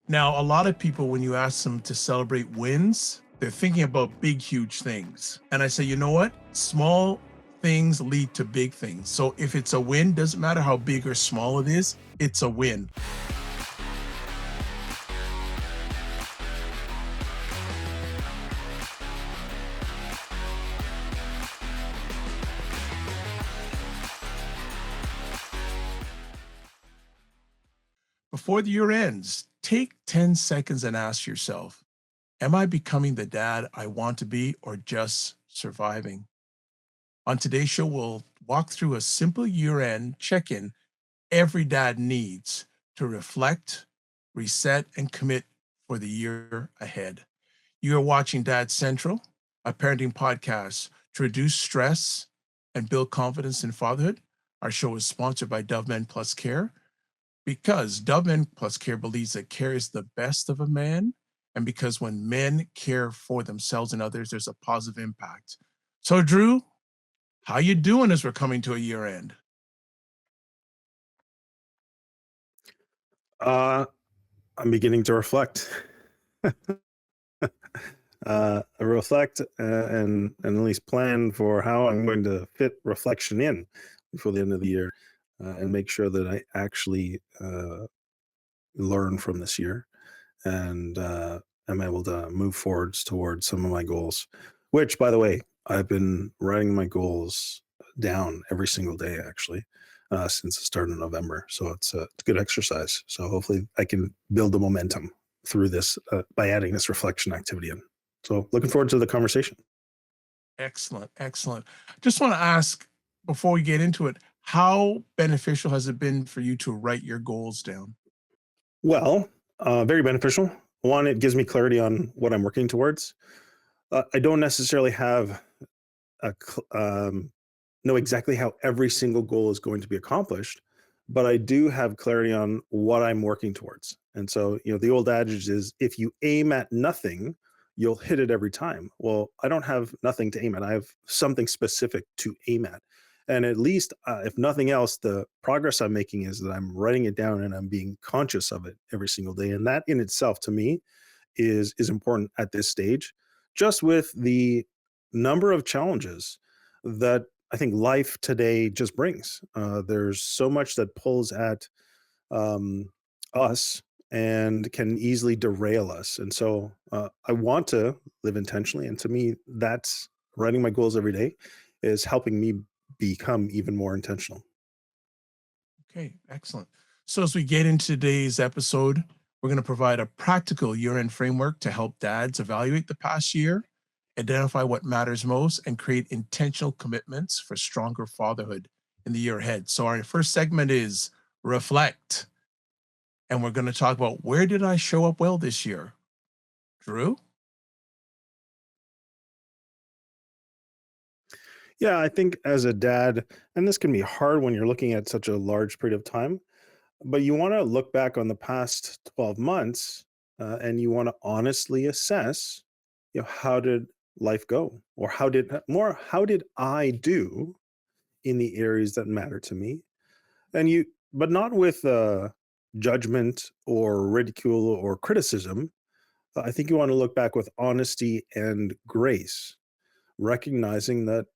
Now, a lot of people, when you ask them to celebrate wins, they're thinking about big, huge things. And I say, you know what? Small things lead to big things. So if it's a win, doesn't matter how big or small it is, it's a win. Before the year ends, take 10 seconds and ask yourself, am I becoming the dad I want to be or just surviving? On today's show, we'll walk through a simple year end check in every dad needs to reflect, reset, and commit for the year ahead. You are watching Dad Central, a parenting podcast to reduce stress and build confidence in fatherhood. Our show is sponsored by Dove Men Plus Care because Dove Men Plus Care believes that care is the best of a man, and because when men care for themselves and others, there's a positive impact. So, Drew, how you doing as we're coming to a year end? I'm beginning to reflect. Reflect and at least plan for how I'm going to fit reflection in before the end of the year, and make sure that I actually learn from this year and am able to move forwards towards some of my goals. Which, by the way, I've been writing my goals down every single day actually since the start of November. So it's good exercise. So hopefully I can build the momentum through this by adding this reflection activity in. So looking forward to the conversation. Excellent, excellent. Just want to ask before we get into it, how beneficial has it been for you to write your goals down? Well, very beneficial. One, it gives me clarity on what I'm working towards. I don't necessarily have know exactly how every single goal is going to be accomplished, but I do have clarity on what I'm working towards. And so, the old adage is if you aim at nothing, you'll hit it every time. Well, I don't have nothing to aim at. I have something specific to aim at. And at least, if nothing else, the progress I'm making is that I'm writing it down and I'm being conscious of it every single day. And that in itself, to me, is important at this stage. Just with the number of challenges that I think life today just brings. There's so much that pulls at um, us and can easily derail us. And so I want to live intentionally. And to me, that's writing my goals every day is helping me become even more intentional. Okay, excellent. So, as we get into today's episode, we're going to provide a practical year end framework to help dads evaluate the past year, identify what matters most, and create intentional commitments for stronger fatherhood in the year ahead. So, our first segment is reflect, and we're going to talk about where did I show up well this year? Drew? Yeah, I think as a dad, and this can be hard when you're looking at such a large period of time, but you want to look back on the past 12 months and you want to honestly assess, how did life go? Or how did I do in the areas that matter to me? And but not with judgment or ridicule or criticism. I think you want to look back with honesty and grace, recognizing that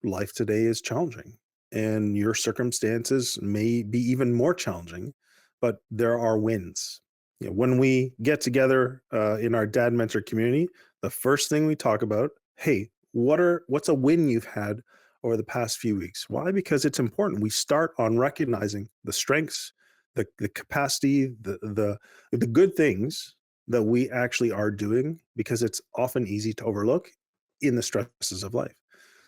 life today is challenging and your circumstances may be even more challenging, but there are wins. When we get together in our dad mentor community, the first thing we talk about, hey, what's a win you've had over the past few weeks? Why? Because it's important. We start on recognizing the strengths, the capacity, the good things that we actually are doing, because it's often easy to overlook in the stresses of life.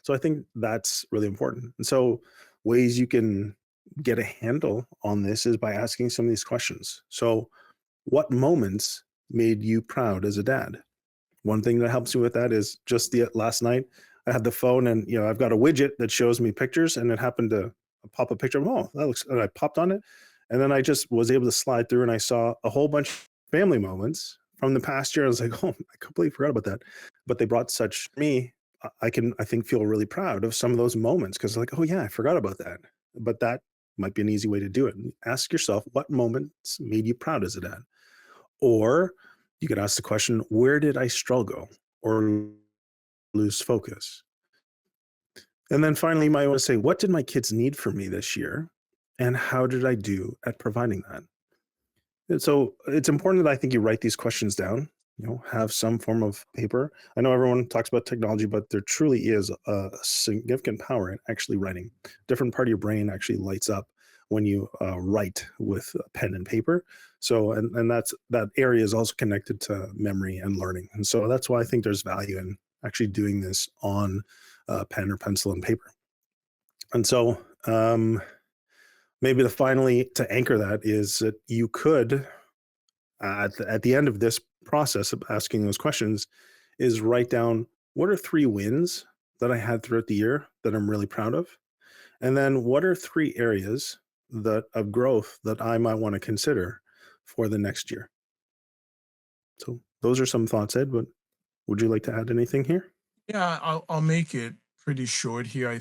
So I think that's really important. And so ways you can get a handle on this is by asking some of these questions. So what moments made you proud as a dad? One thing that helps me with that is just the last night I had the phone and I've got a widget that shows me pictures, and it happened to pop a picture of, oh, that looks, and I popped on it. And then I just was able to slide through and I saw a whole bunch of family moments from the past year. I was like, oh, I completely forgot about that. But they brought such me, I think feel really proud of some of those moments, because like, oh yeah, I forgot about that. But that might be an easy way to do it. Ask yourself what moments made you proud as a dad. Or you could ask the question, where did I struggle or lose focus? And then finally, you might want to say, what did my kids need from me this year? And how did I do at providing that? And so it's important that I think you write these questions down, have some form of paper. I know everyone talks about technology, but there truly is a significant power in actually writing. Different part of your brain actually lights up when you write with pen and paper. So, and that area is also connected to memory and learning. And so that's why I think there's value in actually doing this on pen or pencil and paper. And so, maybe the finally to anchor that is that you could at the end of this process of asking those questions is write down what are 3 wins that I had throughout the year that I'm really proud of, and then what are 3 areas that of growth that I might want to consider for the next year. So those are some thoughts, Ed. But would you like to add anything here? Yeah, I'll make it pretty short here.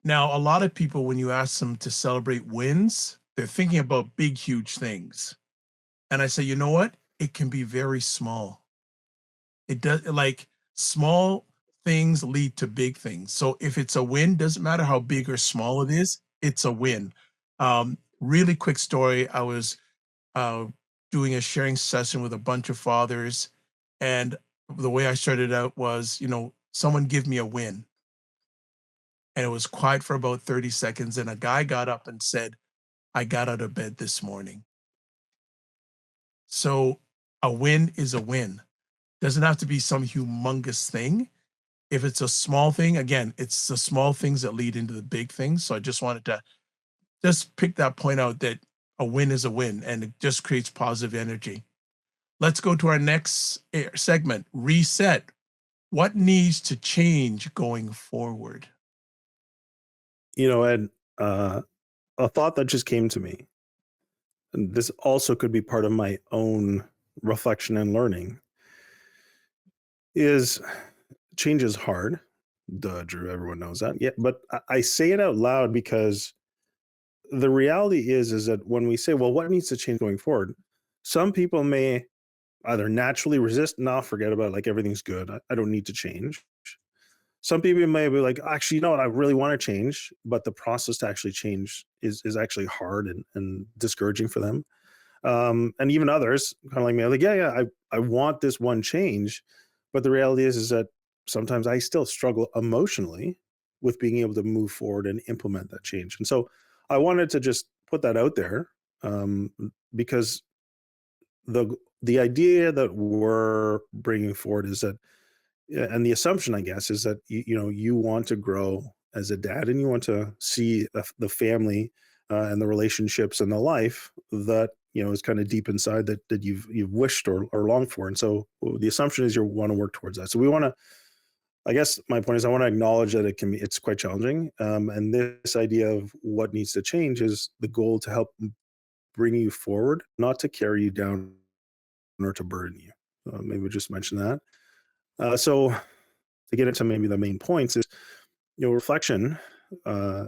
Now, a lot of people, when you ask them to celebrate wins, they're thinking about big, huge things. And I say, you know what? It can be very small. It does, like, small things lead to big things. So if it's a win, doesn't matter how big or small it is, it's a win. Really quick story. I was uh, doing a sharing session with a bunch of fathers, and the way I started out was, someone give me a win. And it was quiet for about 30 seconds. And a guy got up and said, I got out of bed this morning. So a win is a win. Doesn't have to be some humongous thing. If it's a small thing, again, it's the small things that lead into the big things. So I just wanted to just pick that point out that a win is a win and it just creates positive energy. Let's go to our next segment, reset. What needs to change going forward? Ed, uh, a thought that just came to me, and this also could be part of my own reflection and learning, is change is hard. Duh, Drew, everyone knows that. Yeah, but I say it out loud because the reality is that when we say, well, what needs to change going forward, some people may either naturally resist, no, forget about it, like everything's good. I don't need to change. Some people may be like, actually, you know what, I really want to change, but the process to actually change is actually hard and discouraging for them. And even others, kind of like me, are like, yeah, I want this one change, but the reality is that sometimes I still struggle emotionally with being able to move forward and implement that change. And so I wanted to just put that out there, um, because the idea that we're bringing forward is that, yeah, and the assumption, I guess, is that you want to grow as a dad, and you want to see the family and the relationships and the life that is kind of deep inside that you've wished or longed for. And so the assumption is you want to work towards that. So we want to. I guess my point is I want to acknowledge that it's quite challenging, and this idea of what needs to change is the goal to help bring you forward, not to carry you down or to burden you. Maybe we just mention that. So to get into maybe the main points is, reflection uh,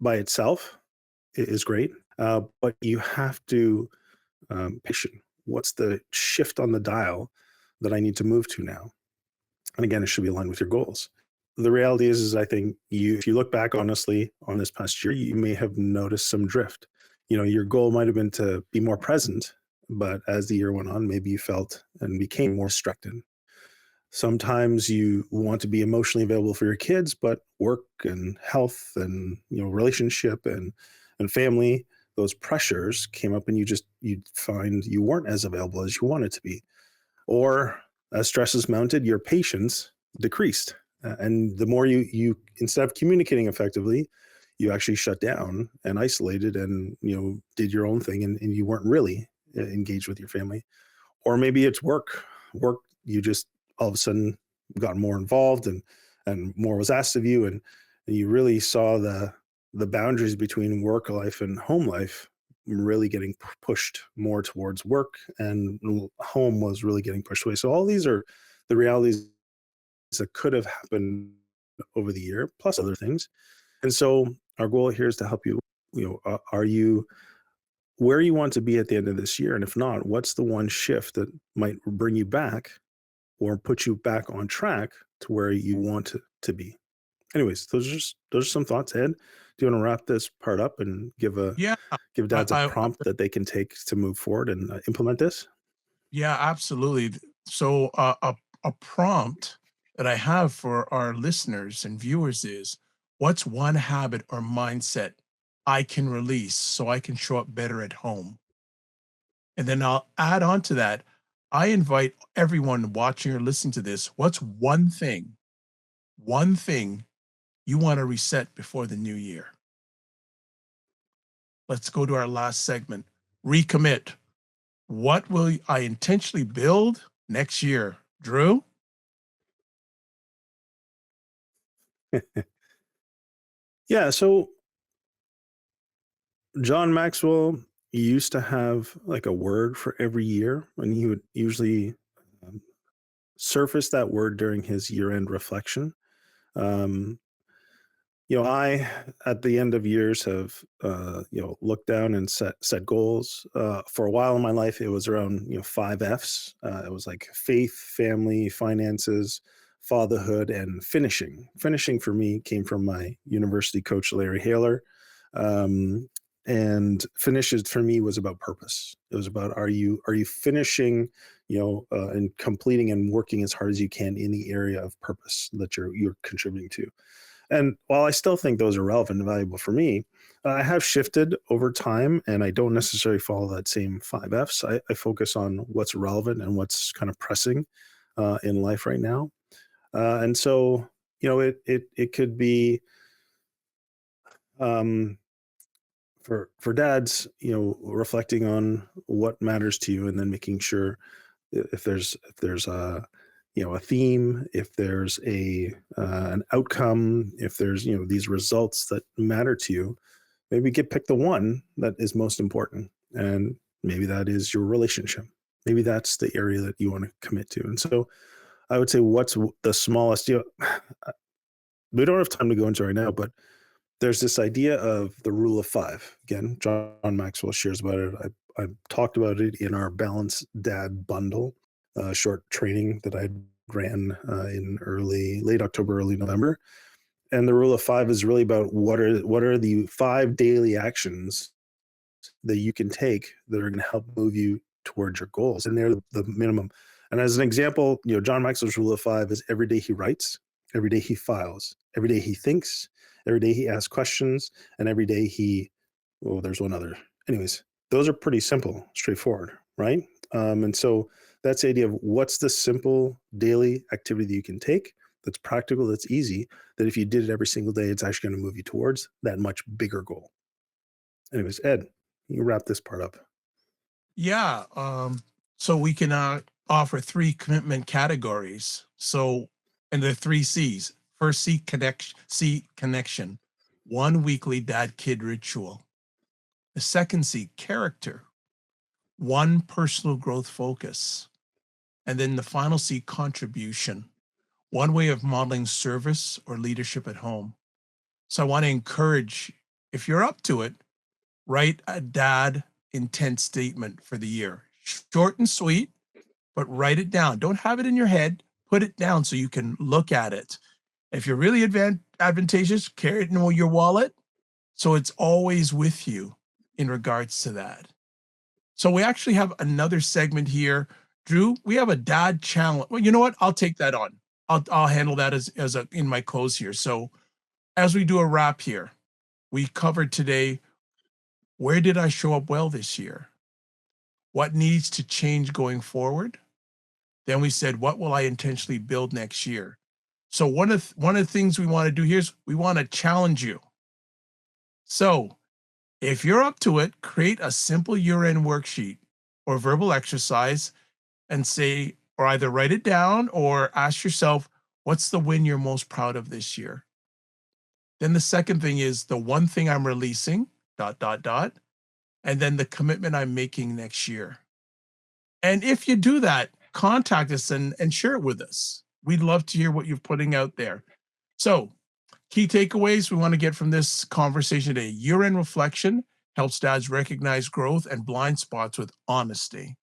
by itself is great, but you have to patient. What's the shift on the dial that I need to move to now? And again, it should be aligned with your goals. The reality is I think if you look back honestly on this past year, you may have noticed some drift. Your goal might have been to be more present, but as the year went on, maybe you felt and became more distracted. Sometimes you want to be emotionally available for your kids, but work and health and relationship and family, those pressures came up, and you find you weren't as available as you wanted to be. Or as stress is mounted, your patience decreased. And the more you instead of communicating effectively, you actually shut down and isolated and did your own thing, and you weren't really engaged with your family. Or maybe it's work. You just all of a sudden got more involved, and more was asked of you, and you really saw the boundaries between work life and home life really getting pushed more towards work, and home was really getting pushed away. So all these are the realities that could have happened over the year, plus other things. And so our goal here is to help you. Are you where you want to be at the end of this year. And if not, what's the one shift that might bring you back or put you back on track to where you want to be? Anyways, those are some thoughts, Ed. Do you want to wrap this part up and Yeah, give I, dads a I prompt that they can take to move forward and implement this? yeah, absolutely. So a prompt that I have for our listeners and viewers is, what's one habit or mindset I can release so I can show up better at home? And then I'll add on to that. I invite everyone watching or listening to this, what's one thing you want to reset before the new year? Let's go to our last segment. Recommit. What will I intentionally build next year? Drew? Yeah. So John Maxwell used to have like a word for every year, and he would usually um, surface that word during his year-end reflection. Um, I at the end of years have looked down and set goals. For a while in my life, it was around 5 Fs. It was like faith, family, finances, fatherhood, and finishing. Finishing for me came from my university coach Larry Haler, um, and finishes for me was about purpose. It was about are you finishing, and completing and working as hard as you can in the area of purpose that you're contributing to. And while I still think those are relevant and valuable for me, I have shifted over time and I don't necessarily follow that same 5 Fs. I focus on what's relevant and what's kind of pressing in life right now. And so, it could be um, for dads, reflecting on what matters to you and then making sure if there's a theme, if there's a an outcome, if there's these results that matter to you, maybe pick the one that is most important, and maybe that is your relationship. Maybe that's the area that you want to commit to. And so I would say, what's the smallest? We don't have time to go into it right now, but there's this idea of the rule of five. Again, John Maxwell shares about it. I talked about it in our Balanced Dad bundle, short training that I ran in late October, early November. And the rule of five is really about what are the 5 daily actions that you can take that are going to help move you towards your goals. And they're the minimum. And as an example, John Maxwell's rule of five is every day he writes, every day he files, every day he thinks, every day he asks questions, and every day there's one other. Anyways, those are pretty simple, straightforward, right? And so that's the idea of what's the simple daily activity that you can take that's practical, that's easy, that if you did it every single day, it's actually going to move you towards that much bigger goal. Anyways, Ed, you wrap this part up. Yeah. So we can offer three commitment categories. So, and the three C's. First C, connection. One weekly dad kid ritual. The second C, character. One personal growth focus. And then the final C, contribution. One way of modeling service or leadership at home. So I want to encourage, if you're up to it, write a dad intent statement for the year. Short and sweet, but write it down. Don't have it in your head. Put it down so you can look at it. If you're really advantageous, carry it in your wallet so it's always with you in regards to that. So we actually have another segment here. Drew, we have a dad challenge. Well, you know what? I'll take that on. I'll handle that as in my close here. So as we do a wrap here, we covered today, where did I show up well this year? What needs to change going forward? Then we said, what will I intentionally build next year? So one of the things we want to do here is we want to challenge you. So if you're up to it, create a simple year-end worksheet or verbal exercise and say, or either write it down or ask yourself, what's the win you're most proud of this year? Then the second thing is the one thing I'm releasing, dot, dot, dot, and then the commitment I'm making next year. And if you do that, contact us and share it with us. We'd love to hear what you're putting out there. So, key takeaways we want to get from this conversation today: year-end reflection helps dads recognize growth and blind spots with honesty.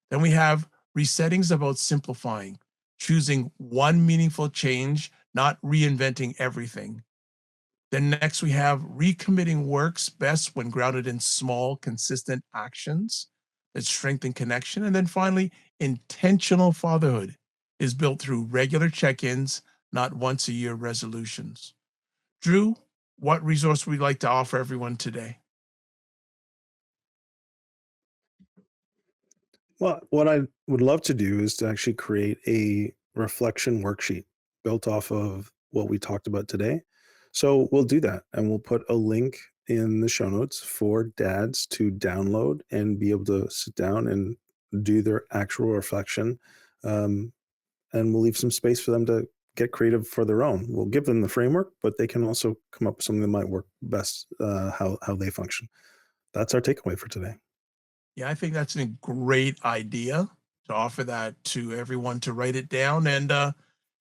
Then we have resettings about simplifying, choosing one meaningful change, not reinventing everything. Then next we have recommitting works best when grounded in small, consistent actions that strengthen connection. And then finally, intentional fatherhood is built through regular check-ins, not once a year resolutions. Drew, what resource would you like to offer everyone today? Well, what I would love to do is to actually create a reflection worksheet built off of what we talked about today. So we'll do that and we'll put a link in the show notes for dads to download and be able to sit down and do their actual reflection. Um, and we'll leave some space for them to get creative for their own. We'll give them the framework, but they can also come up with something that might work best, how they function. That's our takeaway for today. Yeah, I think that's a great idea to offer that to everyone to write it down. And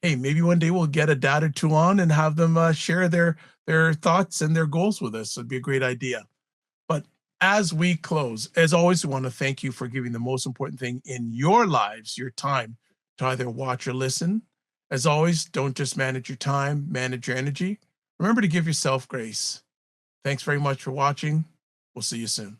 hey, maybe one day we'll get a dad or two on and have them share their thoughts and their goals with us. It'd be a great idea. But as we close, as always, we want to thank you for giving the most important thing in your lives, your time, to either watch or listen. As always, don't just manage your time, manage your energy. Remember to give yourself grace. Thanks very much for watching. We'll see you soon.